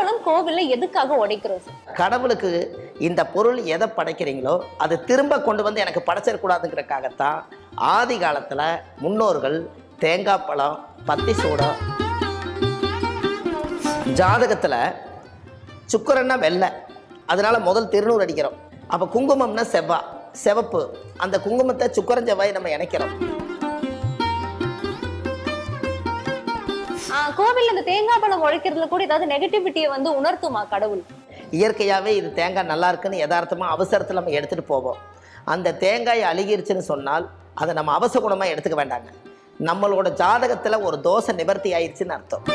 தேங்காய் கோவில்ல எதுக்காக உடைக்கிறோம் சார்? கடவுளுக்கு இந்த பொருள் எதை படைக்கிறீங்களோ அது திரும்ப கொண்டு வந்து எனக்கு படைச்சிடக்கூடாதுங்கிறதுக்காகத்தான் ஆதி காலத்தில் முன்னோர்கள் தேங்காய் பழம், பத்தி சூடம், ஜாதகத்தில் சுக்கரன்னா வெள்ளை, அதனால முதல் திருநூறு அடிக்கிறோம். அப்போ குங்குமம்னா சிவப்பு, அந்த குங்குமத்தை சுக்கரன் செவ்வாய் நம்ம இணைக்கிறோம். கோவில் இந்த தேங்காய் பழம் உழைக்கிறதுல கூட ஏதாவது நெகட்டிவிட்டியை வந்து உணர்த்துமா கடவுள்? இயற்கையாகவே இது தேங்காய் நல்லா இருக்குன்னு யதார்த்தமாக அவசரத்தில் நம்ம எடுத்துகிட்டு போவோம். அந்த தேங்காய் அழுகிருச்சுன்னு சொன்னால் அதை நம்ம அவசகுணமாக எடுத்துக்க வேண்டாங்க. நம்மளோட ஜாதகத்தில் ஒரு தோஷ நிவர்த்தி ஆயிடுச்சுன்னு அர்த்தம்.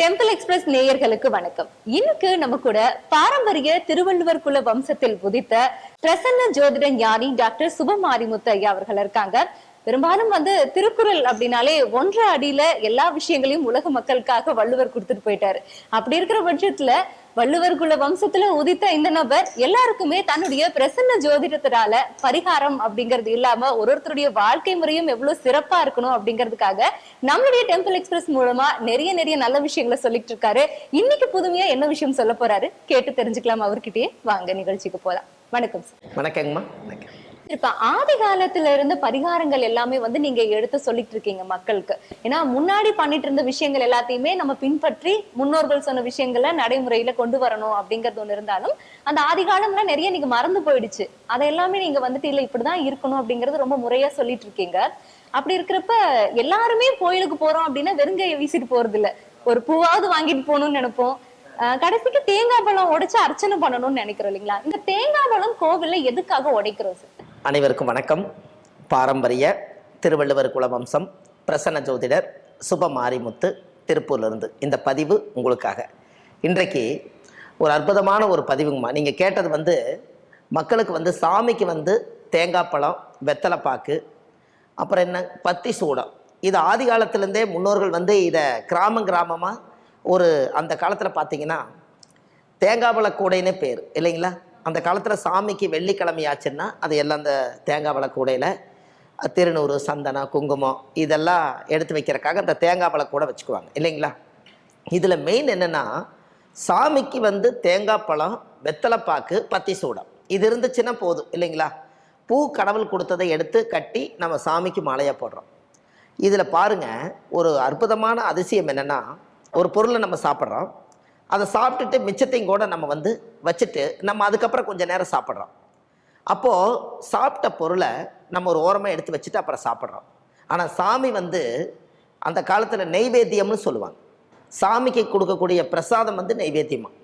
டெம்பிள் எக்ஸ்பிரஸ் நேயர்களுக்கு வணக்கம். இன்னைக்கு நம்ம கூட பாரம்பரிய திருவள்ளுவர் குல வம்சத்தில் உதித்த பிரசன்ன ஜோதிட ஞானி டாக்டர் சுபமாரிமுத்து ஐயா அவர்கள் இருக்காங்க. பெரும்பாலும் வந்து திருக்குறள் அப்படின்னாலே 1.5 அடியில எல்லா விஷயங்களையும் உலக மக்களுக்காக வள்ளுவர் கொடுத்துட்டு போயிட்டாரு. அப்படி இருக்கிற பட்சத்துல வள்ளுவர் குல வம்சத்துல உதித்த இந்த நபர் எல்லாருக்குமே தன்னுடைய பிரசன்ன ஜோதிடத்தினால பரிகாரம் அப்படிங்கிறது இல்லாம ஒருத்தருடைய வாழ்க்கை முறையும் எவ்வளவு சிறப்பா இருக்கணும் அப்படிங்கிறதுக்காக நம்மளுடைய டெம்பிள் எக்ஸ்பிரஸ் மூலமா நிறைய நல்ல விஷயங்களை சொல்லிட்டு இருக்காரு. இன்னைக்கு புதுமையா என்ன விஷயம் சொல்ல போறாரு கேட்டு தெரிஞ்சுக்கலாம் அவர்கிட்டயே. வாங்க நிகழ்ச்சிக்கு போலாம். வணக்கம் சார். வணக்கங்கம்மா. வணக்கம். இப்ப ஆதி காலத்துல இருந்த பரிகாரங்கள் எல்லாமே வந்து நீங்க எடுத்து சொல்லிட்டு இருக்கீங்க மக்களுக்கு. ஏன்னா முன்னாடி பண்ணிட்டு இருந்த விஷயங்கள் எல்லாத்தையுமே நம்ம பின்பற்றி முன்னோர்கள் சொன்ன விஷயங்களை நடைமுறையில கொண்டு வரணும் அப்படிங்கிறது ஒண்ணு இருந்தாலும் அந்த ஆதி காலம்ல நிறைய நீங்க மறந்து போயிடுச்சு. அதை எல்லாமே நீங்க வந்துட்டு இல்ல இப்படிதான் இருக்கணும் அப்படிங்கறது ரொம்ப முறையா சொல்லிட்டு இருக்கீங்க. அப்படி இருக்கிறப்ப எல்லாருமே கோயிலுக்கு போறோம் அப்படின்னா வெறுங்கைய வீசிட்டு போறது இல்ல, ஒரு பூவாவது வாங்கிட்டு போகணும்னு நினைப்போம். கடைசிக்கு தேங்காய் பழம் உடைச்சு அர்ச்சனை பண்ணணும்னு நினைக்கிறோம் இல்லைங்களா? இந்த தேங்காய் பழம் கோவில்ல எதுக்காக உடைக்கிறோம் சார்? அனைவருக்கும் வணக்கம். பாரம்பரிய திருவள்ளுவர் குலவம்சம் பிரசன்ன ஜோதிடர் சுபமாரிமுத்து திருப்பூர்லேருந்து இந்த பதிவு உங்களுக்காக. இன்றைக்கு ஒரு அற்புதமான ஒரு பதிவுங்கம்மா. நீங்கள் கேட்டது வந்து மக்களுக்கு வந்து சாமிக்கு வந்து தேங்காய் பழம், வெத்தலைப்பாக்கு, அப்புறம் என்ன பத்தி சூடம், இது ஆதி காலத்துலேருந்தே முன்னோர்கள் வந்து இதை கிராமமாக ஒரு அந்த காலத்தில் பார்த்தீங்கன்னா தேங்காய் பழ கூடைன்னு பேர் இல்லைங்களா? அந்த காலத்தில் சாமிக்கு வெள்ளிக்கிழமையாச்சுன்னா அது எல்லாம் அந்த தேங்காய் பழ கூடையில் திருநூறு, சந்தனம், குங்குமம் இதெல்லாம் எடுத்து வைக்கிறக்காக அந்த தேங்காய் பழ கூடை வச்சுக்குவாங்க இல்லைங்களா? இதில் மெயின் என்னென்னா சாமிக்கு வந்து தேங்காய் பழம், வெத்தலைப்பாக்கு, பத்தி சூடம் இது இருந்துச்சுன்னா போதும் இல்லைங்களா? பூ கடவுள் கொடுத்ததை எடுத்து கட்டி நம்ம சாமிக்கு மாலையாக போடுறோம். இதில் பாருங்கள், ஒரு அற்புதமான அதிசயம் என்னென்னா, ஒரு பொருளை நம்ம சாப்பிட்றோம், அதை சாப்பிட்டுட்டு மிச்சத்தையும் கூட நம்ம வந்து வச்சுட்டு நம்ம அதுக்கப்புறம் கொஞ்சம் நேரம் சாப்பிட்றோம். அப்போது சாப்பிட்ட பொருளை நம்ம ஒரு ஓரமாக எடுத்து வச்சுட்டு அப்புறம் சாப்பிட்றோம். ஆனால் சாமி வந்து அந்த காலத்தில் நெய்வேத்தியம்னு சொல்லுவாங்க. சாமிக்கு கொடுக்கக்கூடிய பிரசாதம் வந்து நெய்வேத்தியமாக.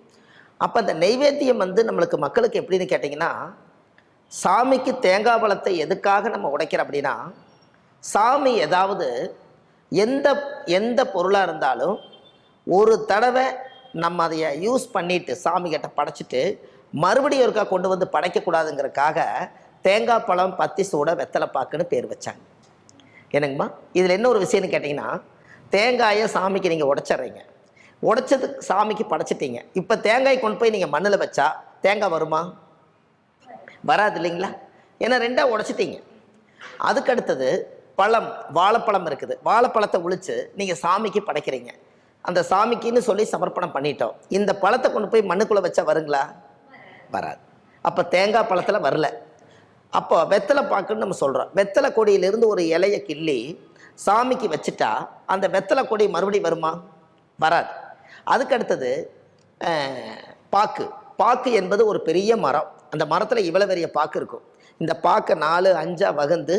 அப்போ அந்த நெய்வேத்தியம் வந்து நம்மளுக்கு மக்களுக்கு எப்படின்னு கேட்டிங்கன்னா, சாமிக்கு தேங்காய் பழத்தை எதுக்காக நம்ம உடைக்கிறோம் அப்படின்னா, சாமி ஏதாவது எந்த பொருளாக இருந்தாலும் ஒரு தடவை நம்ம அதை யூஸ் பண்ணிவிட்டு சாமிகிட்ட படைச்சிட்டு மறுபடியும் ஒருக்கா கொண்டு வந்து படைக்கக்கூடாதுங்கிறதுக்காக தேங்காய் பழம், பத்தி சூட, வெத்தலைப்பாக்குன்னு பேர் வச்சாங்க. என்னங்கம்மா, இதில் என்ன ஒரு விஷயம்னு கேட்டிங்கன்னா, தேங்காயை சாமிக்கு நீங்கள் உடைச்சிட்றீங்க, உடைச்சதுக்கு சாமிக்கு படைச்சிட்டீங்க. இப்போ தேங்காய் கொண்டு போய் நீங்கள் மண்ணில் வச்சா தேங்காய் வருமா? வராது இல்லைங்களா? ஏன்னா ரெண்டாக உடைச்சிட்டீங்க. அதுக்கு அடுத்தது பழம், வாழைப்பழம் இருக்குது, வாழைப்பழத்தை உழிச்சு நீங்கள் சாமிக்கு படைக்கிறீங்க. அந்த சாமிக்குன்னு சொல்லி சமர்ப்பணம் பண்ணிட்டோம். இந்த பழத்தை கொண்டு போய் மண்ணுக்குள்ளே வச்சா வருங்களா? வராது. அப்போ தேங்காய் பழத்தில் வரல. அப்போ வெத்தலை பாக்குன்னு நம்ம சொல்கிறோம். வெத்தலை கொடியிலிருந்து ஒரு இலையை கிள்ளி சாமிக்கு வச்சுட்டா அந்த வெத்தலை கொடி மறுபடியும் வருமா? வராது. அதுக்கு அடுத்தது பாக்கு என்பது ஒரு பெரிய மரம். அந்த மரத்தில் இவ்வளோ பெரிய பாக்கு இருக்கும். இந்த பாக்கை 4, 5 வகுந்து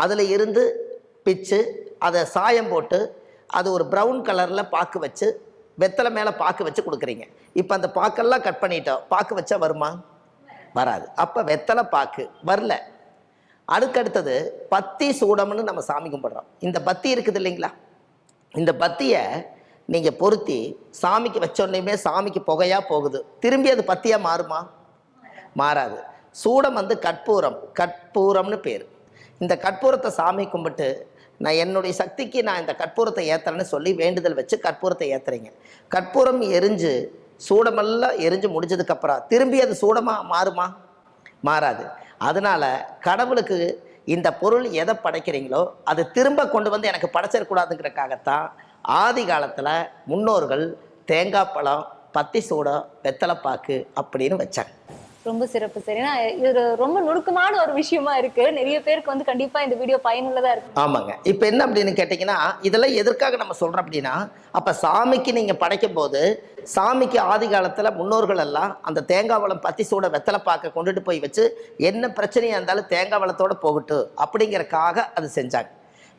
அதில் இருந்து பிச்சு அதை சாயம் போட்டு அது ஒரு ப்ரௌன் கலரில் பாக்கு வச்சு வெத்தலை மேலே பாக்கு வச்சு கொடுக்குறீங்க. இப்போ அந்த பாக்கெல்லாம் கட் பண்ணிட்டோம், பாக்கு வச்சா வருமா? வராது. அப்போ வெத்தலை பாக்கு வரல. அதுக்கடுத்தது பத்தி சூடம்னு நம்ம சாமி கும்பிட்றோம். இந்த பத்தி இருக்குது இல்லைங்களா? இந்த பத்தியை நீங்கள் பொருத்தி சாமிக்கு வச்சோடனேயுமே சாமிக்கு புகையாக போகுது, திரும்பி அது பத்தியாக மாறுமா? மாறாது. சூடம் வந்து கற்பூரம்னு பேர். இந்த கற்பூரத்தை சாமி கும்பிட்டு நான் என்னுடைய சக்திக்கு நான் இந்த கற்பூரத்தை ஏற்றுறேன்னு சொல்லி வேண்டுதல் வச்சு கற்பூரத்தை ஏற்றுறீங்க. கற்பூரம் எரிஞ்சு சூடமெல்லாம் எரிஞ்சு முடிஞ்சதுக்கப்புறம் திரும்பி அது சூடமாக மாறுமா? மாறாது. அதனால கடவுளுக்கு இந்த பொருள் எதை படைக்கிறீங்களோ அது திரும்ப கொண்டு வந்து எனக்கு படைச்சிடக்கூடாதுங்கிறக்காகத்தான் ஆதி காலத்தில் முன்னோர்கள் தேங்காய் பழம், பத்தி சூடம், வெத்தலைப்பாக்கு அப்படின்னு வச்சாங்க. ரொம்ப சிறப்பு சார். ஏன்னா இது ரொம்ப நுணுக்கமான ஒரு விஷயமா இருக்கு. நிறைய பேருக்கு வந்து கண்டிப்பா இந்த வீடியோ பயனுள்ளதா இருக்கு. ஆமாங்க. இப்போ என்ன அப்படின்னு கேட்டிங்கன்னா, இதெல்லாம் எதற்காக நம்ம சொல்கிறோம் அப்படின்னா, அப்போ சாமிக்கு நீங்கள் படைக்கும் போது சாமிக்கு ஆதி காலத்தில் முன்னோர்கள் எல்லாம் அந்த தேங்காய் பழம், பத்தி சூட, வெத்தலைப்பாக்க கொண்டுட்டு போய் வச்சு என்ன பிரச்சனையாக இருந்தாலும் தேங்காய் பழத்தோடு போகட்டும் அப்படிங்கிறக்காக அது செஞ்சாங்க.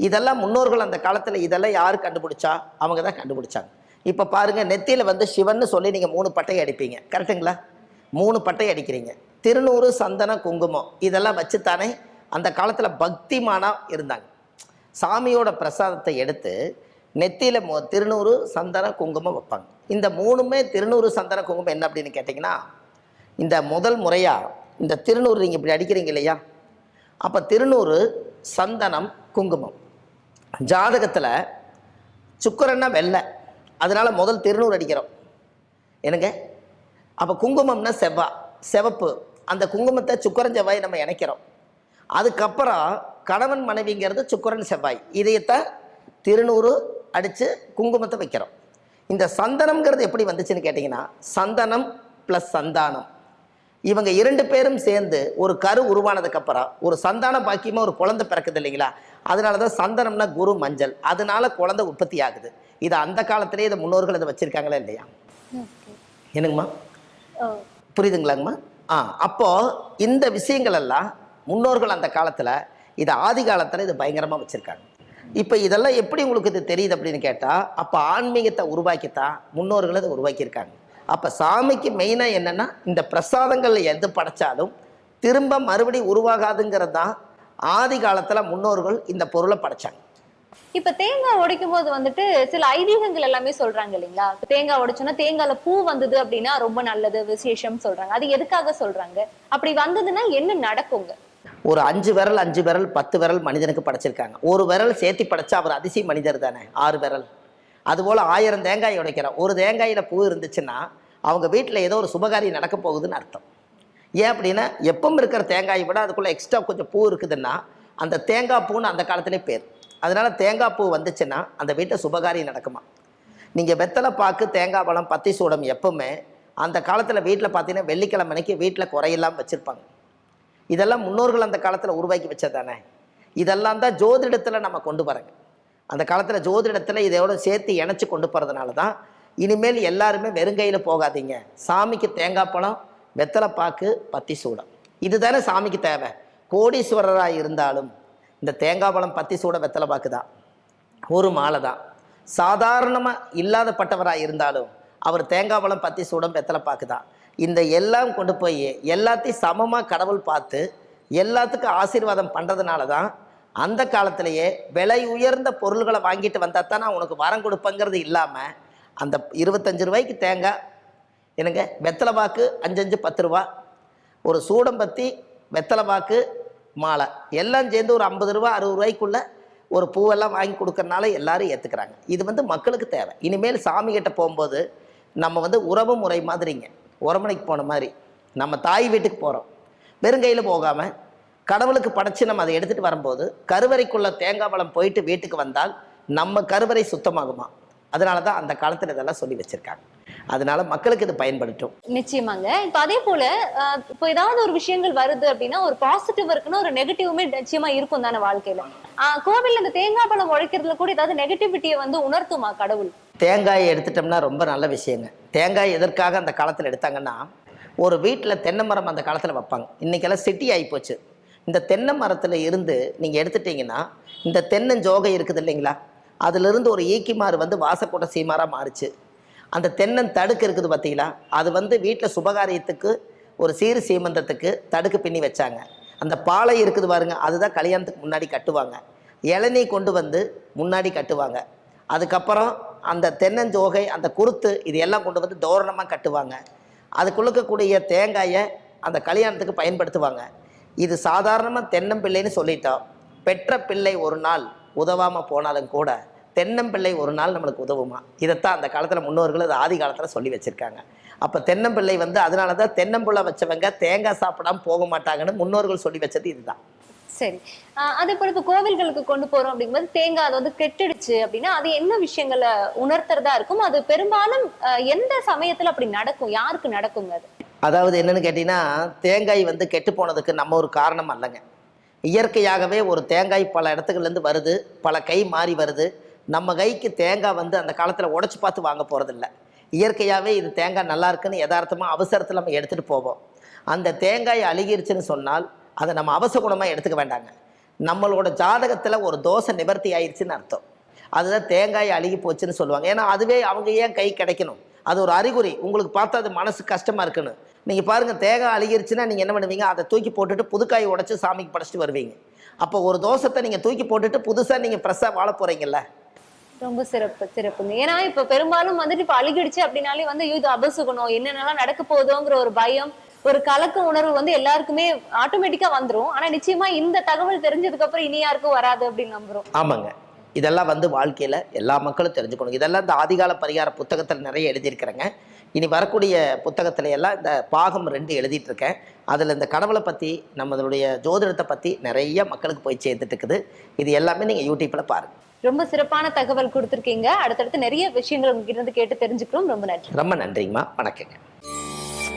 இதெல்லாம் முன்னோர்கள் அந்த காலத்தில் இதெல்லாம் யார் கண்டுபிடிச்சா? அவங்க தான் கண்டுபிடிச்சாங்க. இப்போ பாருங்கள், நெத்தியில் வந்து சிவன்னு சொல்லி நீங்கள் 3 பட்டையை அடிப்பீங்க, கரெக்டுங்களா? 3 பட்டை அடிக்கிறீங்க. திருநூறு, சந்தனம், குங்குமம் இதெல்லாம் வச்சுத்தானே அந்த காலத்தில் பக்திமானாக இருந்தாங்க. சாமியோட பிரசாதத்தை எடுத்து நெத்தியில் திருநூறு, சந்தனம், குங்குமம் வைப்பாங்க. இந்த 3மே திருநூறு, சந்தன, குங்குமம் என்ன அப்படின்னு கேட்டிங்கன்னா, இந்த முதல் முறையாக இந்த திருநூறு நீங்கள் இப்படி அடிக்கிறீங்க இல்லையா, அப்போ திருநூறு, சந்தனம், குங்குமம் ஜாதகத்தில் சுக்கிரன்னா வெள்ளை, அதனால் முதல் திருநூறு அடிக்கிறோம் என்னங்க. அப்போ குங்குமம்னா சிவப்பு, அந்த குங்குமத்தை சுக்கிரன் செவ்வாய் நம்ம இணைக்கிறோம். அதுக்கப்புறம் கணவன் மனைவிங்கிறது சுக்கிரன் செவ்வாய், இதையத்தான் திருநூறு அடித்து குங்குமத்தை வைக்கிறோம். இந்த சந்தனம்ங்கிறது எப்படி வந்துச்சுன்னு கேட்டிங்கன்னா, சந்தனம் ப்ளஸ் சந்தானம், இவங்க 2 பேரும் சேர்ந்து ஒரு கரு உருவானதுக்கப்புறம் ஒரு சந்தான பாக்கியமாக ஒரு குழந்தை பிறக்குது இல்லைங்களா, அதனால தான் சந்தனம்னா குரு மஞ்சள், அதனால குழந்தை உற்பத்தி ஆகுது. இது அந்த காலத்திலே இதை முன்னோர்கள் இதை வச்சுருக்காங்களா இல்லையா? என்னங்கம்மா, புரியுதுங்களாங்கம்மா? அப்போது இந்த விஷயங்கள் எல்லாம் முன்னோர்கள் அந்த காலத்தில், இது ஆதி காலத்தில் இது பயங்கரமாக வச்சுருக்காங்க. இப்போ இதெல்லாம் எப்படி உங்களுக்கு இது தெரியுது அப்படின்னு கேட்டால், அப்போ ஆன்மீகத்தை உருவாக்கித்தான் முன்னோர்கள் இதை உருவாக்கியிருக்காங்க. அப்போ சாமிக்கு மெயினாக என்னென்னா, இந்த பிரசாதங்களில் எது படைத்தாலும் திரும்ப மறுபடியும் உருவாகாதுங்கிறது தான் ஆதி காலத்தில் முன்னோர்கள் இந்த பொருளை படைச்சாங்க. இப்ப தேங்காய் உடைக்கும் போது வந்துட்டு சில ஐதீகங்கள் எல்லாமே சொல்றாங்க இல்லைங்களா? தேங்காய் உடைச்சோன்னா தேங்காய்ல பூ வந்தது அப்படின்னா ரொம்ப நல்லது, விசேஷம் சொல்றாங்க. அது எதுக்காக சொல்றாங்க? அப்படி வந்ததுன்னா என்ன நடக்குங்க? ஒரு 5 விரல் 5 விரல் 10 விரல் மனிதனுக்கு படைச்சிருக்காங்க. ஒரு விரல் சேர்த்தி படைச்சா அவர் அதிசய மனிதர் தானே, 6 விரல். அதுபோல் 1000 தேங்காய் உடைக்கிறோம். ஒரு தேங்காயில் பூ இருந்துச்சுன்னா அவங்க வீட்டில் ஏதோ ஒரு சுபகாரியம் நடக்க போகுதுன்னு அர்த்தம். ஏன் அப்படின்னா, எப்பவும் இருக்கிற தேங்காயை விட அதுக்குள்ளே எக்ஸ்ட்ரா கொஞ்சம் பூ இருக்குதுன்னா அந்த தேங்காய் பூன்னு அந்த காலத்திலே பேர். அதனால் தேங்காய் பூ வந்துச்சுன்னா அந்த வீட்டில் சுபகாரியம் நடக்குமா. நீங்கள் வெத்தலை பாக்கு, தேங்காய் பழம், பத்தி சூடம் எப்பவுமே அந்த காலத்தில் வீட்டில் பார்த்தீங்கன்னா வெள்ளிக்கிழமை அன்னைக்கு வீட்டில் குறையில்லாமல் வச்சுருப்பாங்க. இதெல்லாம் முன்னோர்கள் அந்த காலத்தில் உருவாக்கி வச்சது தானே. இதெல்லாம் தான் ஜோதிடத்தில் நம்ம கொண்டு வரோங்க. அந்த காலத்தில் ஜோதிடத்தில் இதோட சேர்த்து இணைச்சி கொண்டு போகிறதுனால தான் இனிமேல் எல்லாருமே வெறுங்கையில் போகாதீங்க. சாமிக்கு தேங்காய் பழம், வெத்தலை பாக்கு, பத்தி சூடம் இது தானே சாமிக்கு தேவை. கோடீஸ்வரராக இருந்தாலும் இந்த தேங்காய் பழம், பத்தி சூடம், வெத்தலை பாக்கு தான், ஒரு மாலை தான். சாதாரணமாக இல்லாதப்பட்டவராக இருந்தாலும் அவர் தேங்காய் பழம், பத்தி சூடம், வெத்தலை பாக்கு தான். இந்த எல்லாம் கொண்டு போய் எல்லாத்தையும் சமமாக கடவுள் பார்த்து எல்லாத்துக்கும் ஆசீர்வாதம் பண்ணுறதுனால தான் அந்த காலத்திலேயே விலை உயர்ந்த பொருள்களை வாங்கிட்டு வந்தால் தான் நான் உனக்கு வரம் கொடுப்பேங்கிறது இல்லாமல் அந்த 25 ரூபாய்க்கு தேங்காய் என்னங்க, வெத்தலை பாக்கு 5 10 ரூபா, ஒரு சூடம்பத்தி, வெத்தலை பாக்கு, மாலை எல்லாம் சேர்ந்து ஒரு 50 ரூபா 60 ரூபாய்க்குள்ளே ஒரு பூவெல்லாம் வாங்கி கொடுக்கறனால எல்லாரும் ஏற்றுக்கிறாங்க. இது மக்களுக்கு தேவை. இனிமேல் சாமிகிட்ட போகும்போது நம்ம உறவு முறை மாதிரிங்க, உறமனைக்கு போன மாதிரி நம்ம தாய் வீட்டுக்கு போகிறோம். வெறுங்கையில் போகாமல் கடவுளுக்கு படைச்சி நம்ம அதை எடுத்துகிட்டு வரும்போது கருவறைக்குள்ளே தேங்காய் பழம் போயிட்டு வீட்டுக்கு வந்தால் நம்ம கருவறை சுத்தமாகுமா. அதனால தான் அந்த காலத்தில் இதெல்லாம் சொல்லி வச்சுருக்காங்க. அதனால மக்களுக்கு இது பயன்படுத்தும். நிச்சயமாங்க. இப்ப அதே போல இப்போ ஏதாவது ஒரு விஷயங்கள் வருது அப்படின்னா ஒரு பாசிட்டிவ் இருக்குன்னா ஒரு நெகட்டிவுமே நிச்சயமா இருக்கும் தானே வாழ்க்கையில. கோவில்ல இந்த தேங்காய் பழம் உழைக்கிறதுல கூட ஏதாவது நெகட்டிவிட்டியை உணர்த்துமா கடவுள்? தேங்காயை எடுத்துட்டோம்னா ரொம்ப நல்ல விஷயங்க. தேங்காய் எதற்காக அந்த காலத்தில் எடுத்தாங்கன்னா, ஒரு வீட்டில் தென்னை மரம் அந்த காலத்தில் வைப்பாங்க. இன்றைக்கெல்லாம் சிட்டி ஆகிப்போச்சு. இந்த தென்னை மரத்தில் இருந்து நீங்கள் எடுத்துட்டிங்கன்னா இந்த தென்னஞ்சோகை இருக்குது இல்லைங்களா, அதிலிருந்து ஒரு ஈக்கிமாறு வாசக்கூட்ட சீமாராக மாறிச்சு. அந்த தென்னன் தடுக்கு இருக்குது பார்த்தீங்களா, அது வீட்டில் சுபகாரியத்துக்கு ஒரு சீர் சீமந்தத்துக்கு தடுக்கு பின்னி வச்சாங்க. அந்த பாலை இருக்குது பாருங்க, அதுதான் கல்யாணத்துக்கு முன்னாடி கட்டுவாங்க. இளநீ கொண்டு முன்னாடி கட்டுவாங்க. அதுக்கப்புறம் அந்த தென்னஞ்சோகை, அந்த குருத்து, இது எல்லாம் கொண்டு தோரணமாக கட்டுவாங்க. அதுக்குள்ளக்கூடிய தேங்காயை அந்த கல்யாணத்துக்கு பயன்படுத்துவாங்க. இது சாதாரணமாக தென்னம்பிள்ளைன்னு சொல்லிட்டோம். பெற்ற பிள்ளை ஒரு நாள் உதவாமல் போனாலும் கூட தென்னம்பிள்ளை ஒரு நாள் நம்மளுக்கு உதவுமா. இதைத்தான் அந்த காலத்தில் முன்னோர்கள் அது ஆதி காலத்தில் சொல்லி வச்சுருக்காங்க. அப்போ தென்னம்பிள்ளை வந்து அதனால தான் தென்னம்பிள்ளை வச்சவங்க தேங்காய் சாப்பிடாம போக மாட்டாங்கன்னு முன்னோர்கள் சொல்லி வச்சது இதுதான். சரி. அதே போல இப்ப கோவில்களுக்கு கொண்டு போறோம் அப்படிங்கும்போது தேங்காய் அது வந்து கெட்டுடுச்சு அப்படின்னா அது என்ன விஷயங்களை உணர்த்துறதா இருக்கும்? அது பெரும்பாலும் எந்த சமயத்துல அப்படி நடக்கும்? யாருக்கு நடக்குங்க அது? அதாவது என்னன்னு கேட்டிங்கன்னா, தேங்காய் வந்து கெட்டு போனதுக்கு நம்ம ஒரு காரணம் அல்லங்க. இயற்கையாகவே ஒரு தேங்காய் பல இடத்துக்கள்லேருந்து வருது, பல கை மாறி வருது. நம்ம கைக்கு தேங்காய் வந்து அந்த காலத்தில் உடச்சி பார்த்து வாங்க போகிறதில்ல. இயற்கையாகவே இது தேங்காய் நல்லா இருக்குன்னு யதார்த்தமாக அவசரத்தில் நம்ம எடுத்துகிட்டு போவோம். அந்த தேங்காய் அழுகிருச்சுன்னு சொன்னால் அதை நம்ம அவசகுணமாக எடுத்துக்க வேண்டாங்க. நம்மளோட ஜாதகத்தில் ஒரு தோஷை நிவர்த்தி ஆயிடுச்சுன்னு அர்த்தம். அதுதான் தேங்காய் அழுகி போச்சுன்னு சொல்லுவாங்க. ஏன்னா அதுவே அவங்க ஏன் கை கிடைக்கணும், அது ஒரு அறிகுறி. உங்களுக்கு பார்த்தா அது மனசு கஷ்டமாக இருக்குன்னு நீங்கள் பாருங்கள். தேங்காய் அழுகிருச்சுன்னா நீங்கள் என்ன பண்ணுவீங்க, அதை தூக்கி போட்டுட்டு புதுக்காய் உடைச்சி சாமிக்கு படைச்சிட்டு வருவீங்க. அப்போ ஒரு தோஷத்தை நீங்கள் தூக்கி போட்டுட்டு புதுசாக நீங்கள் ஃப்ரெஷ்ஷாக வாழ போகிறீங்கல்ல. ரொம்ப சிறப்பு சிறப்புங்க. ஏன்னா இப்ப பெரும்பாலும் வந்துட்டு இப்ப அழுகிடுச்சு அப்படின்னாலே வந்து இது அபசுகணும், என்னென்னலாம் நடக்க போகுதோங்கிற ஒரு பயம், ஒரு கலக்க உணர்வு வந்து எல்லாருக்குமே ஆட்டோமேட்டிக்கா வந்துரும். ஆனா நிச்சயமா இந்த தகவல் தெரிஞ்சதுக்கு அப்புறம் இனி யாருக்கும் வராது அப்படின்னு நம்புறோம். ஆமாங்க. இதெல்லாம் வந்து வாழ்க்கையில் எல்லா மக்களும் தெரிஞ்சுக்கணும். இதெல்லாம் இந்த ஆதிகால பரிகார புத்தகத்தில் நிறைய எழுதியிருக்கிறேங்க. இனி வரக்கூடிய புத்தகத்துல எல்லாம் இந்த பாகம் 2 எழுதிட்டு இருக்கேன். அதில் இந்த கடவுளை பற்றி நம்மளுடைய ஜோதிடத்தை பற்றி நிறைய மக்களுக்கு போய் சேர்த்துட்டு இருக்குது. இது எல்லாமே நீங்கள் யூடியூப்பில் பாருங்கள். ரொம்ப சிறப்பான தகவல் கொடுத்துருக்கீங்க. அடுத்தடுத்து நிறைய விஷயங்கள் உங்ககிட்ட இருந்து கேட்டு தெரிஞ்சுக்கிறோம். ரொம்ப நன்றி. ரொம்ப நன்றிங்கம்மா. வணக்கங்க.